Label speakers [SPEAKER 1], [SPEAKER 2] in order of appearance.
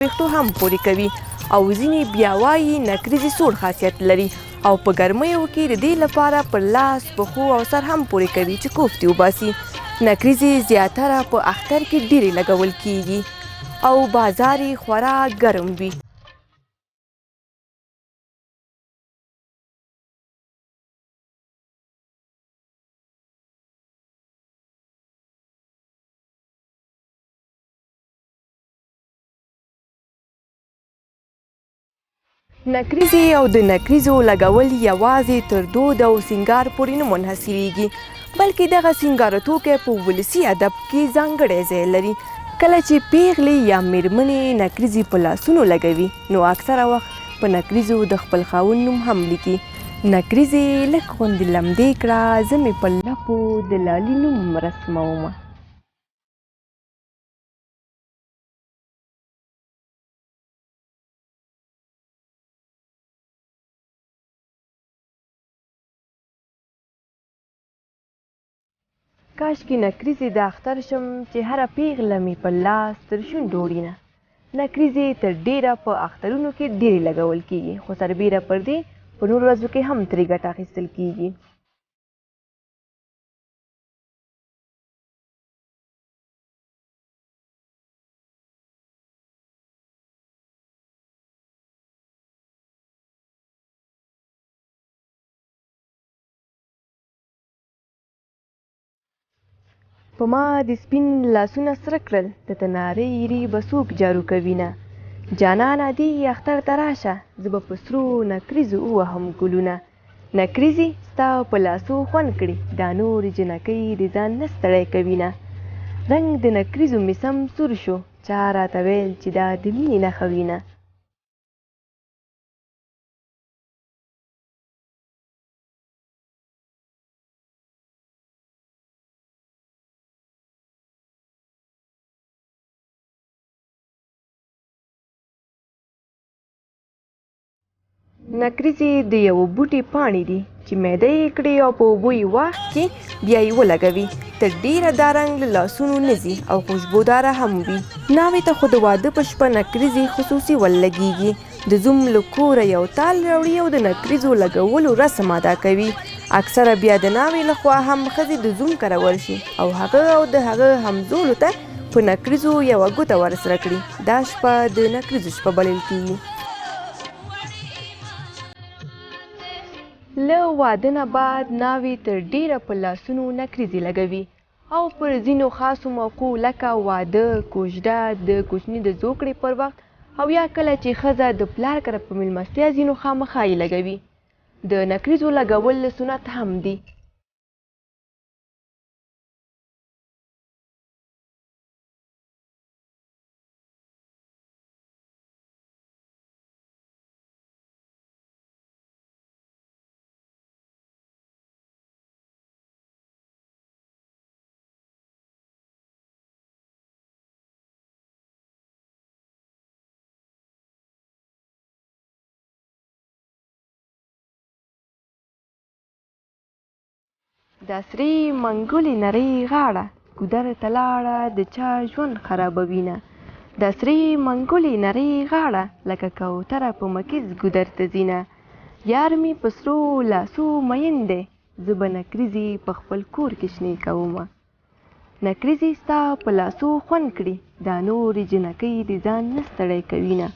[SPEAKER 1] ویښتو هم پورې کوي او ځینې بیا وایي نکریزې سوړ خاصیت لري او په ګرمیو کې د دې لپاره پر لاس پښو او سر هم پورې کوي چې کوفتې وباسي. نکریزې زیاتره په اختر کې ډېرې لګول کیږي او بازار یې خورا ګرم وي. نکریزې او د نکریزو لګول یوازې تر دود او سینګار پورې نه منحصریږي، بلکې دغه سینګاره توکی په ولسي ادب کې ځانګړی ځای لري. کله چې پیغلې یا میرمنې نکریزې په لاسونو لګوي نو اکثره وخت په نکریزو د خپل خاوند نوم هم لیکي. نکریزې لږ غوندې لمدې کړه، زه مې په لپو د لالي نوم رسمومه. کاشکې نکریزې د اختر شم چې هره پیغله مې په لاس تر شونډو وړینه. نکریزې تر ډیره په اخترونو کې ډیرې لګول کیږي، خو سربیره پر دې په نورو ورځو کې هم ترې ګټه اخیستل کیږي. په ما د سپین لاسونه سره کړل، د تنارې ایرې به څوک جارو کوینه. جانانه دې اختر ته راشه، زه به په سرو نکریزو ووهم ګلونه. نکریزې ستا په لاسو خوند کړي، دا نورې جنکۍ د ځان نه ستړی کوینه. رنګ د نکریزو مې سم سور شو، چا راته ویل چې دا د مینې نښه وینه. نکریزې د یوه بوټي پاڼې دي چې میده یې کړي او په اوبو یې واخلي، بیا یې ولګوي. تر ډیره دا رنګ له لاسونو نه ځي او خوشبوداره هم وي. ناوې ته خو د واده په شپه نکریزې خصوصي ولګیږي. د زوم له کوره یو تال راوړي او د نکریزو لګولو رسم ادا کوي. اکثره بیا د ناوې لخوا هم ښځې د زوم کره ورشي او هغه او د هغه همزولو ته په نکریزو یوه ګوته ورسره کړي. دا شپه د نکریزو شپه بلل کیږي. له واده نه بعد ناوې تر ډیره په لاسونو نکریزې لګوي او پر ځینو خاصو موقعو لکه واده، کوژده، د کوچني د زوکړې پر وخت او یا کله چې ښځه د پلار کره په میلمستیا ځینو خامخا یې لګوي. د نکریزو لګول سنت هم دي. دا سرې منګولې نرۍ غاړه ګودر ته لاړه، د چا ژوند خرابوینه. دا سرې منګولې نرۍ غاړه لکه کوتره په مکیز ګودر ته ځینه. یار مې په سرو لاسو مین دی، زه به نکریزې په خپل کور کې شنې کومه. نکریزې ستا په لاسو خوند کړي، دا نورې جنکۍ د ځان نه ستړی کوینه.